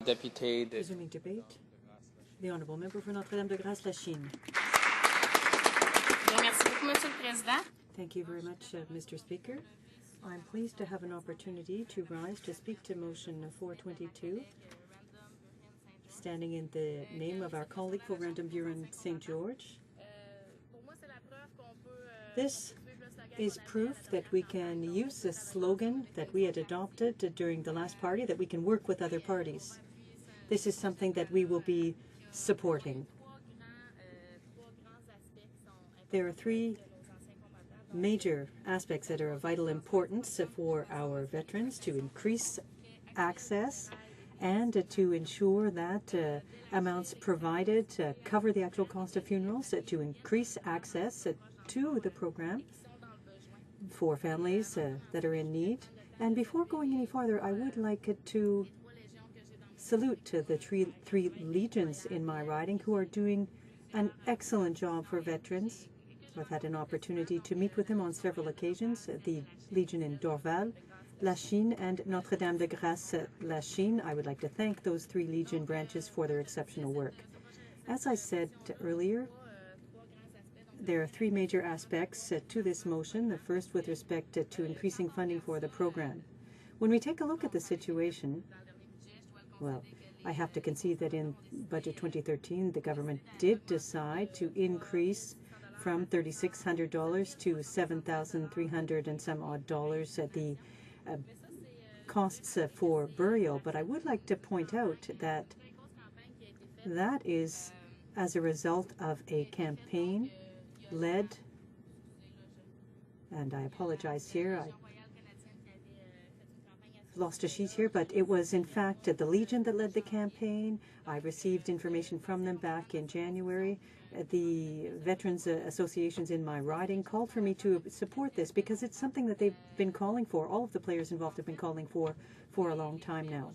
Députée de Resuming debate. The Honourable Member for Notre-Dame-de-Grâce Lachine. Merci beaucoup, Monsieur le Président. Thank you very much, Mr. Speaker. I'm pleased to have an opportunity to rise to speak to motion 422, standing in the name of our colleague for Random Buren St. George. This is proof that we can use a slogan that we had adopted during the last party, that we can work with other parties. This is something that we will be supporting. There are three major aspects that are of vital importance for our veterans: to increase access and to ensure that amounts provided cover the actual cost of funerals, to increase access to the program for families that are in need. And before going any farther, I would like to salute the three legions in my riding who are doing an excellent job for veterans. I've had an opportunity to meet with them on several occasions, the Legion in Dorval, Lachine, and Notre-Dame-de-Grâce Lachine. I would like to thank those three Legion branches for their exceptional work. As I said earlier, there are three major aspects to this motion. The first with respect to increasing funding for the program. When we take a look at the situation, well, I have to concede that in Budget 2013, the government did decide to increase from $3,600 to $7,300 and some odd dollars at the costs for burial. But I would like to point out that that is as a result of a campaign led, and I apologize here, I lost a sheet here, but it was in fact the Legion that led the campaign. I received information from them back in January. The veterans associations in my riding called for me to support this because it's something that they've been calling for. All of the players involved have been calling for a long time now.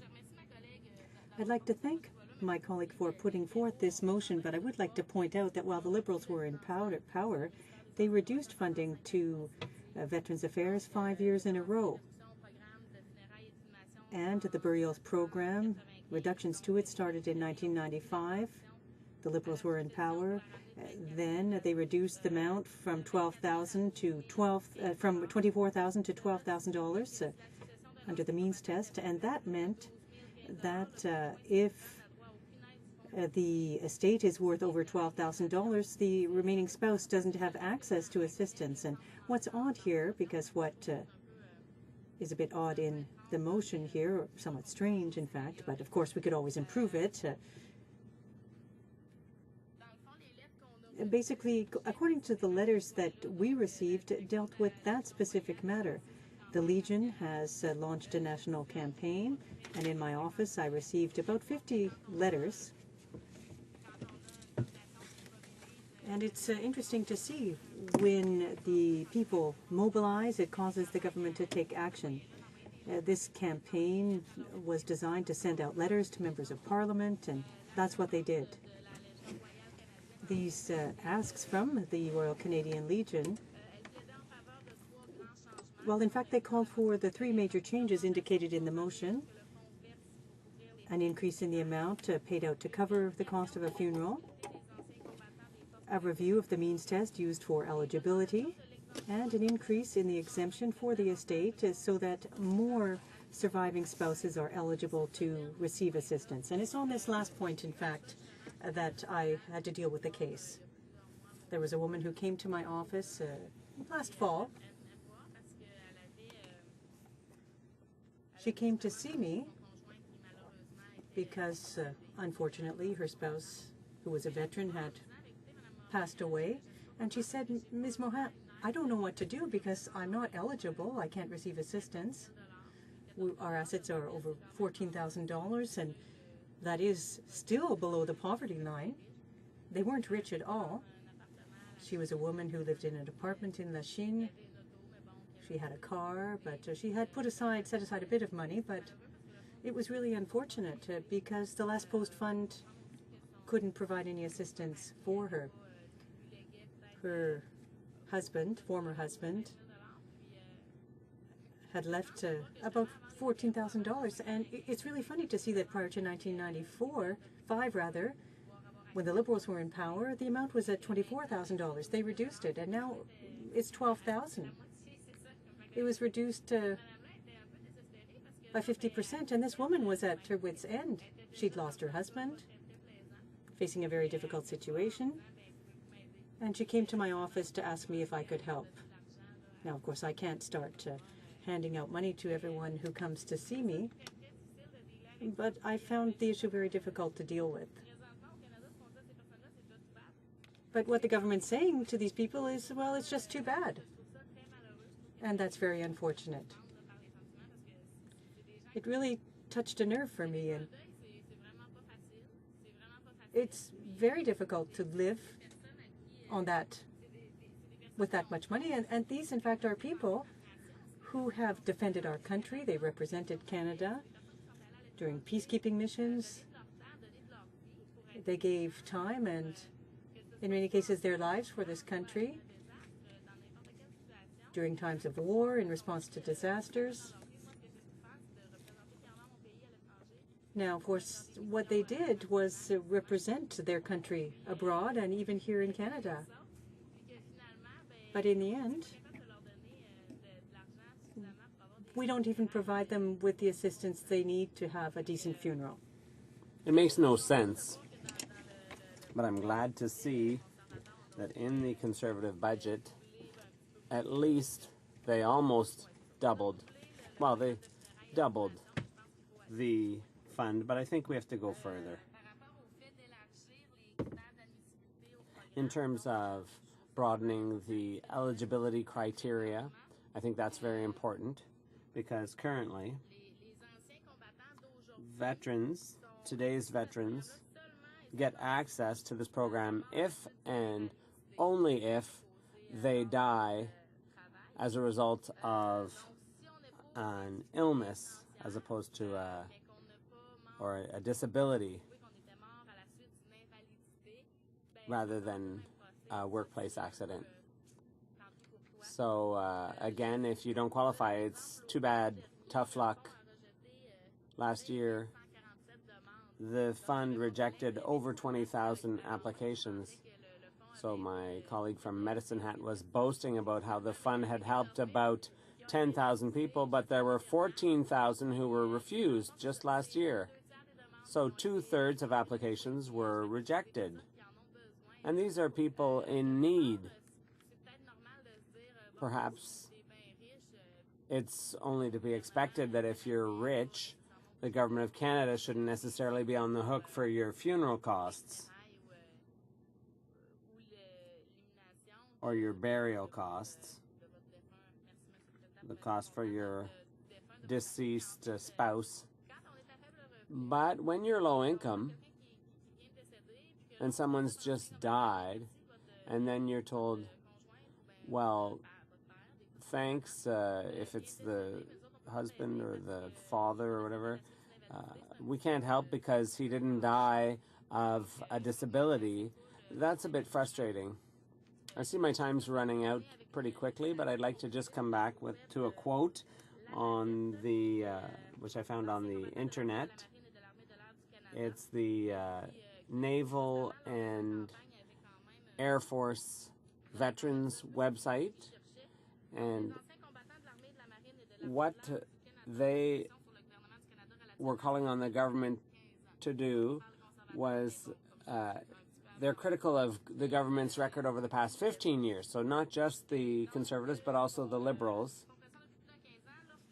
I'd like to thank my colleague for putting forth this motion, but I would like to point out that while the Liberals were in power, they reduced funding to Veterans Affairs 5 years in a row. And the burials program, reductions to it started in 1995. The Liberals were in power. Then they reduced the amount from $24,000 to $12,000 under the means test, and that meant that if the estate is worth over $12,000, the remaining spouse doesn't have access to assistance. And what's odd here, because what is a bit odd in the motion here, or somewhat strange in fact, but of course we could always improve it. Basically, according to the letters that we received, dealt with that specific matter. The Legion has launched a national campaign, and in my office I received about 50 letters. And it's interesting to see when the people mobilize, it causes the government to take action. This campaign was designed to send out letters to members of Parliament, and that's what they did. These asks from the Royal Canadian Legion, well, in fact, they called for the three major changes indicated in the motion: an increase in the amount paid out to cover the cost of a funeral, a review of the means test used for eligibility, and an increase in the exemption for the estate so that more surviving spouses are eligible to receive assistance. And it's on this last point, in fact, that I had to deal with the case. There was a woman who came to my office last fall. She came to see me because, unfortunately, her spouse, who was a veteran, had passed away. And she said, "Ms. Morin, I don't know what to do because I'm not eligible. I can't receive assistance. Our assets are over $14,000, and that is still below the poverty line." They weren't rich at all. She was a woman who lived in an apartment in Lachine. She had a car, but she had set aside a bit of money, but it was really unfortunate because the Last Post Fund couldn't provide any assistance for her. Her husband, former husband, had left about $14,000. And it's really funny to see that prior to 1994, when the Liberals were in power, the amount was at $24,000. They reduced it, and now it's $12,000. It was reduced by 50%, and this woman was at her wit's end. She'd lost her husband, facing a very difficult situation, and she came to my office to ask me if I could help. Now, of course, I can't start handing out money to everyone who comes to see me, but I found the issue very difficult to deal with. But what the government's saying to these people is, well, it's just too bad. And that's very unfortunate. It really touched a nerve for me, and it's very difficult to live on that, with that much money. And these, in fact, are people who have defended our country. They represented Canada during peacekeeping missions. They gave time and, in many cases, their lives for this country during times of war, in response to disasters. Now, of course, what they did was represent their country abroad and even here in Canada. But in the end, we don't even provide them with the assistance they need to have a decent funeral. It makes no sense, but I'm glad to see that in the Conservative budget, at least they almost doubled. Well, they doubled the fund, but I think we have to go further. In terms of broadening the eligibility criteria, I think that's very important, because currently veterans, today's veterans, get access to this program if and only if they die as a result of an illness as opposed to a disability rather than a workplace accident. So again, if you don't qualify, it's too bad, tough luck. Last year, the fund rejected over 20,000 applications. So my colleague from Medicine Hat was boasting about how the fund had helped about 10,000 people, but there were 14,000 who were refused just last year. So 2/3 of applications were rejected. And these are people in need. Perhaps it's only to be expected that if you're rich, the Government of Canada shouldn't necessarily be on the hook for your funeral costs or your burial costs, the cost for your deceased spouse. But when you're low income and someone's just died, and then you're told, well, thanks, if it's the husband or the father or whatever, we can't help because he didn't die of a disability. That's a bit frustrating. I see my time's running out pretty quickly, but I'd like to just come back to a quote on the which I found on the internet. It's the Naval and Air Force Veterans website, and what they were calling on the government to do was they're critical of the government's record over the past 15 years. So not just the Conservatives, but also the Liberals.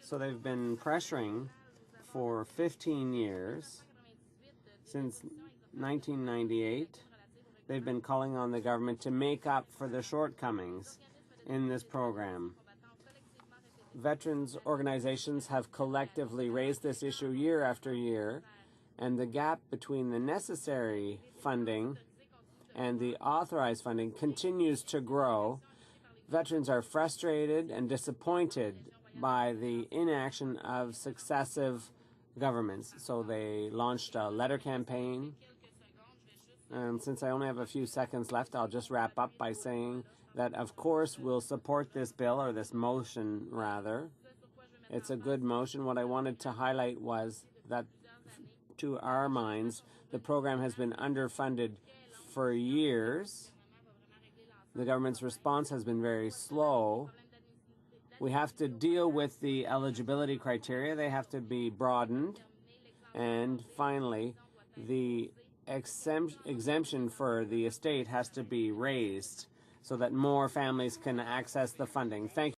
So they've been pressuring for 15 years. Since 1998, they've been calling on the government to make up for the shortcomings in this program. Veterans organizations have collectively raised this issue year after year, and the gap between the necessary funding and the authorized funding continues to grow. Veterans are frustrated and disappointed by the inaction of successive governments. So they launched a letter campaign. And since I only have a few seconds left, I'll just wrap up by saying that, of course, we'll support this bill, or this motion, rather. It's a good motion. What I wanted to highlight was that, to our minds, the program has been underfunded for years. The government's response has been very slow. We have to deal with the eligibility criteria. They have to be broadened. And finally, the exemption for the estate has to be raised so that more families can access the funding. Thank you.